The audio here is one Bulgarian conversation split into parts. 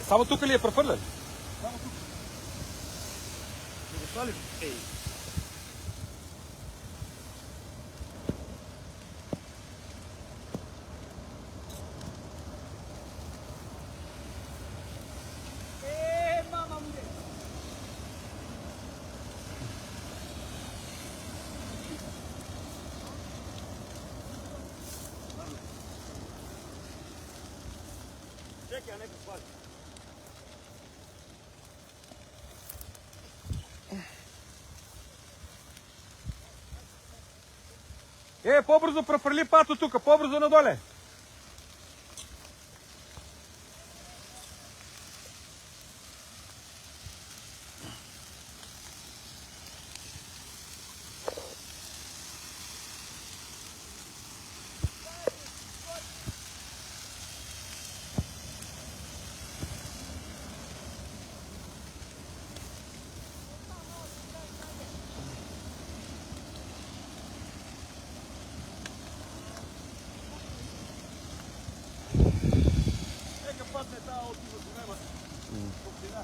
Само тук ли е префърлен? Само тук. Да го свалим? Ей. Мама му де! Чекай, а нека свали. По-бързо префърли Пато тук, по-бързо надоле. Нека падне тази отива до неба. Топлина.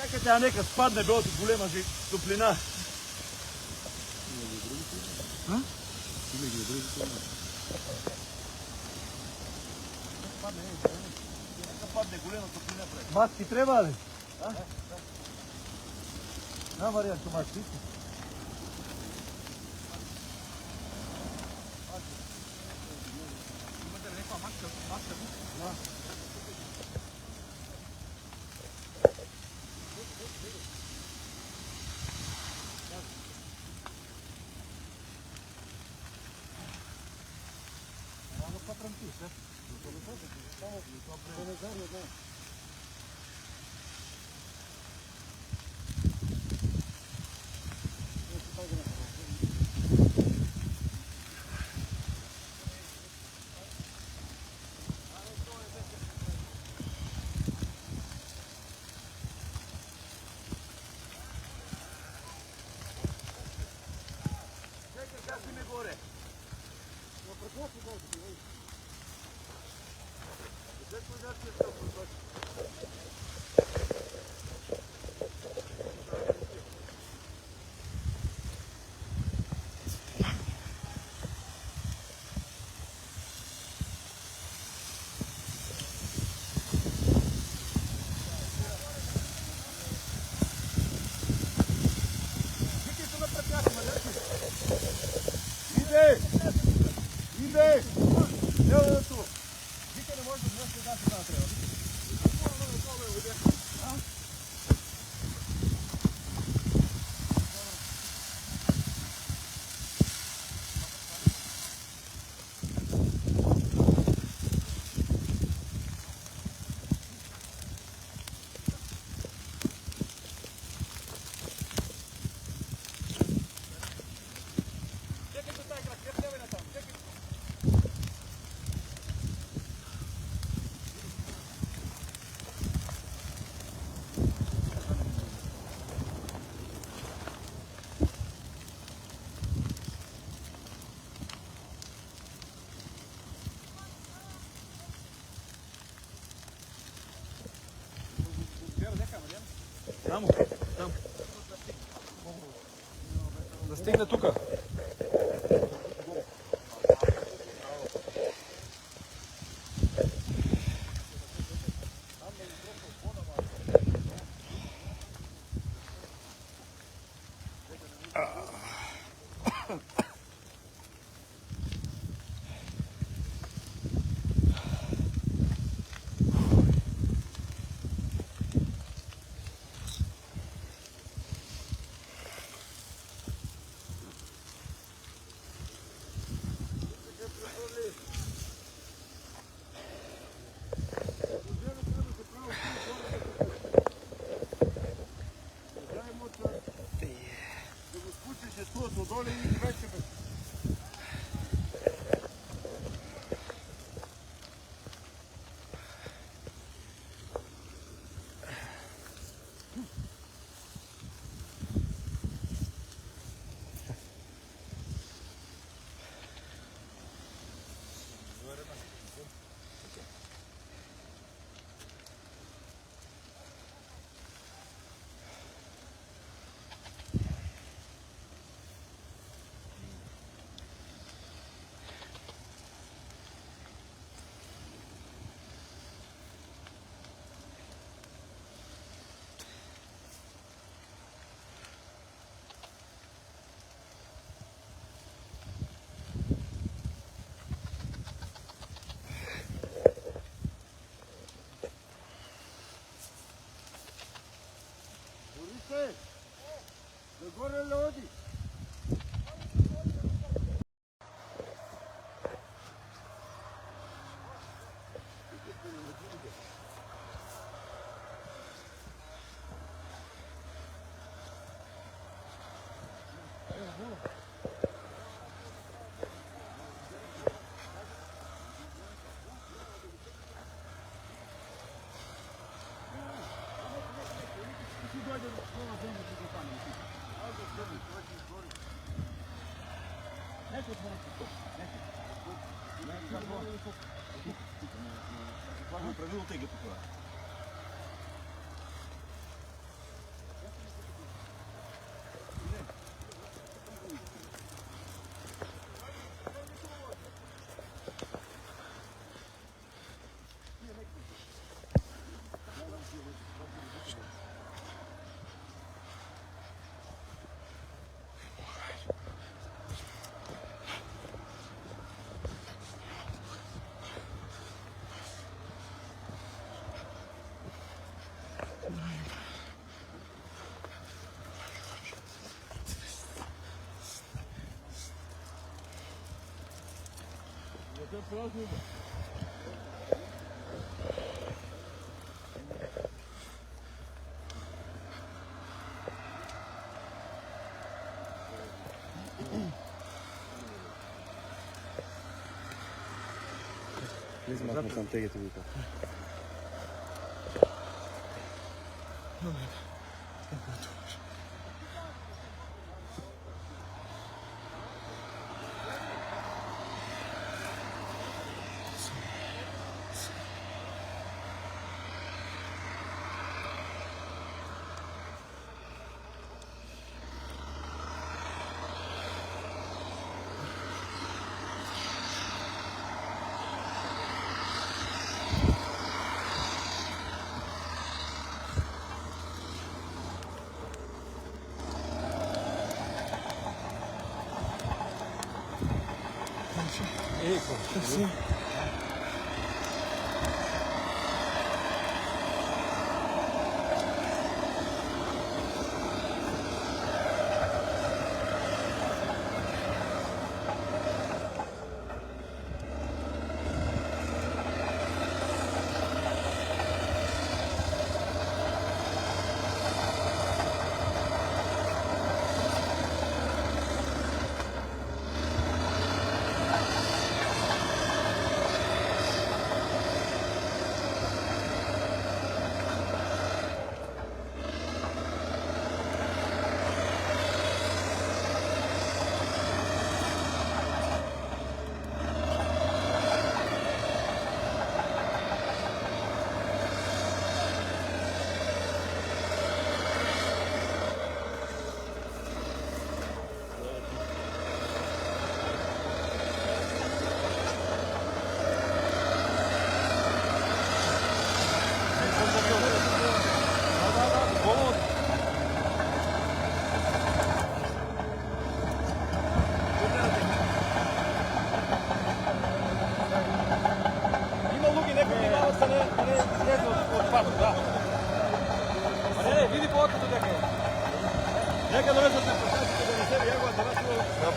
Чакайте, нека спадне бе от голема топлина. Нека падне голема топлина. Маски трябва ли? Да, Марианко, маски. Имате ли някаква маска? Да. Иде! Ево ето! Вика не може да днес да дати това трябва. Там. Да стигне тука. Горе ли оди? Правило тега тук. Не знам, съм тегите вика. Ecco.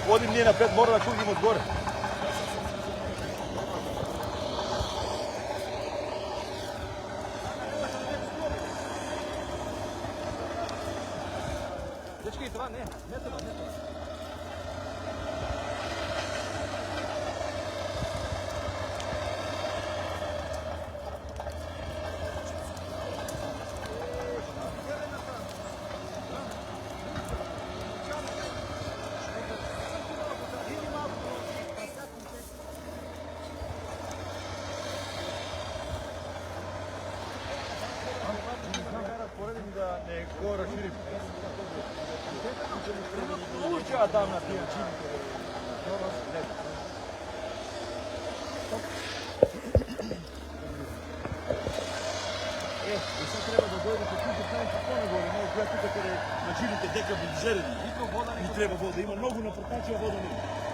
Vodim nije napred, mora da krugimo od gore. Dečki, това не това. Da ne go raširim. Uče ja dam na tija čini. I sad treba da dojdete tu da stavite ponegore, malo koja tuka kada načinite дека buđereni. I treba voda, ima mnogo naprtačeva voda nema.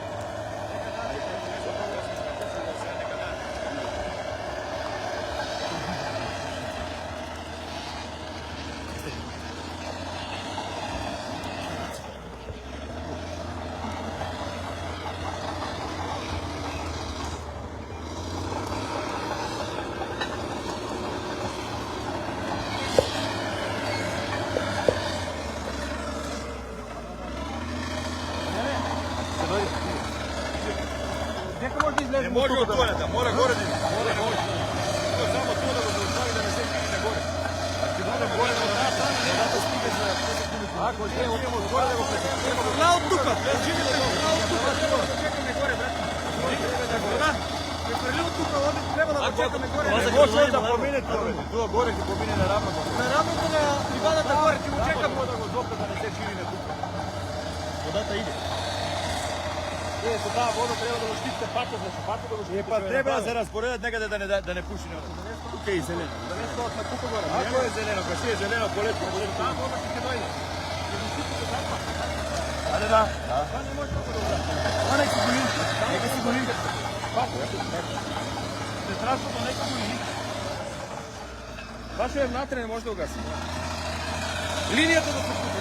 Нека може да излезе. Не може от долята, мора горе да не може. То само това да го остави да не се стигне нагоре. Ако бъде горе на водата, водата стига за 10 минути. Ако ще отидем отгоре да го прекъснем. Ла от тук! Ла от тук! Чекаме горе, брат. Прехвърли от тук, трябва да го чекаме горе. Не може да помине това. Това горе ще помине на рамата. На рамото на ливадата горе, ще го чекаме. Да го зопа да не се шири на тук. Водата иде. С тази вода трябва да го щитите пата, за шапата да го щитите. Па трябва да се разпоредят некъде да не пуши. Тук е и зелено. Да не стоят на тук горе. Ако е зелено, ако си е зелено, полето. Там вода ще дойде. Айде да. Това не може толкова да удари. Това нека си голин. Нека си голин. Сестрастото нека голин. Това ще е внатре, не може да угаси. Линията да се купи.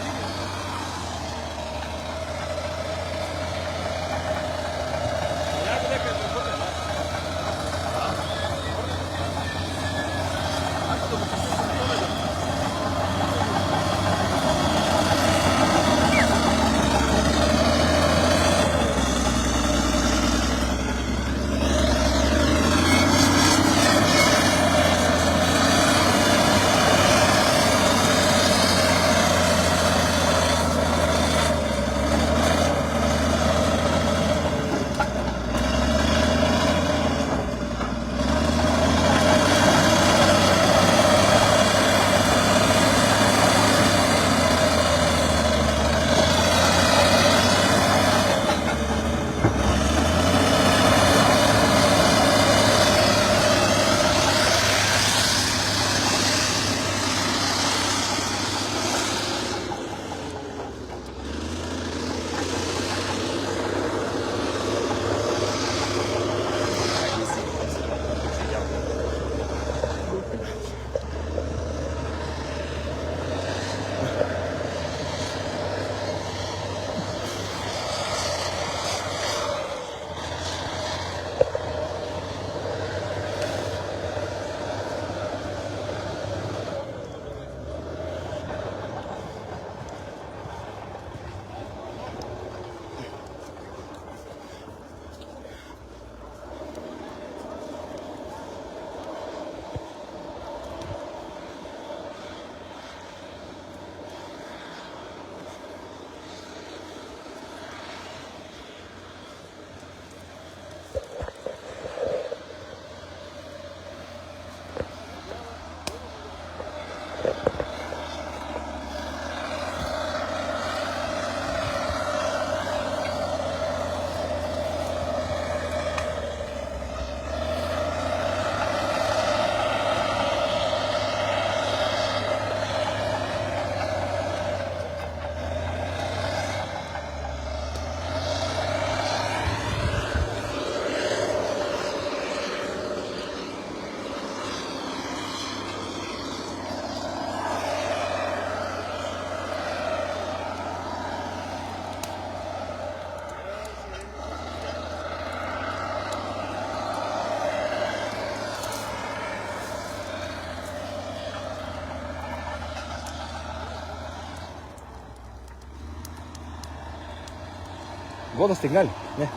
Вода стигна ли? Не.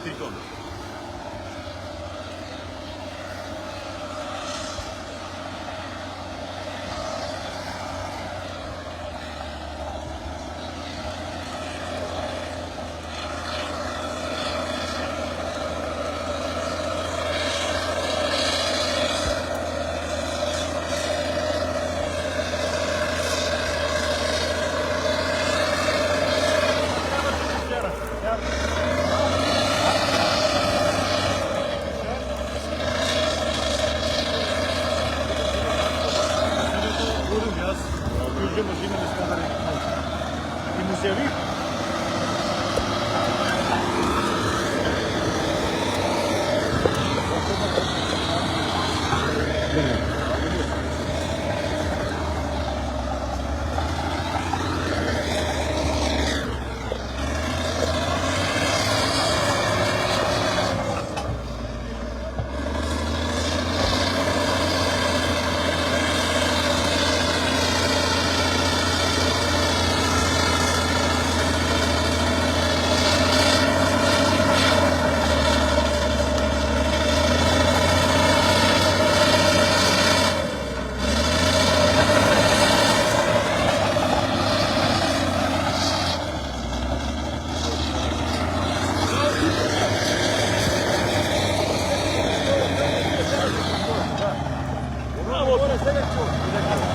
Тритон. Гюрджема ще имаме складане. И му се яви. Браво, сега чу.